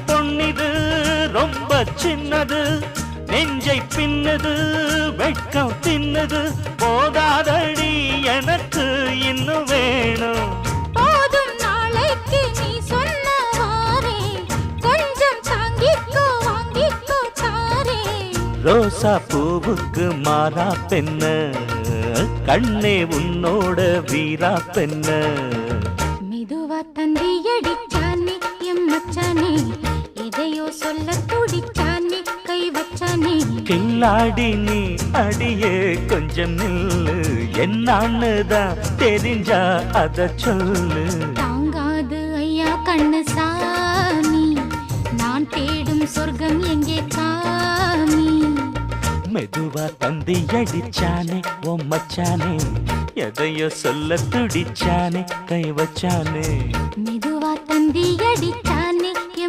பொன்னிது ரொம்ப சின்னது, நெஞ்சை பின்னது வெட்கம் தின்னது, போதாதடி எனக்கு இன்னும் வேணும். போதும் நாளைக்கு நீ சொன்னவாறே, கொஞ்சம் தாங்கிக்கோ வாங்கிக்கோ தாரே. ரோசா பூவுக்கு மாறா பெண்ண, கண்ணே உன்னோட வீரா பெண்ண. மெதுவா தந்தி அடிச்சானே எம் மச்சானே, எதையோ சொல்ல துடிச்சானே கை வச்சானே. கில்லாடி நீ அடியே கொஞ்சம் நில்லு, என்னான்னுதான் தெரிஞ்சா அத சொல்லு. தாங்காது ஐயா கண்ணு சாமி, நான் தேடும் சொர்க்கம் எங்கே காமி. மெதுவா தந்தி அடிச்சானே ஓ மச்சானே, எதையோ சொல்ல துடிச்சானே கை வச்சானே. மெதுவா தந்தி அடிச்சா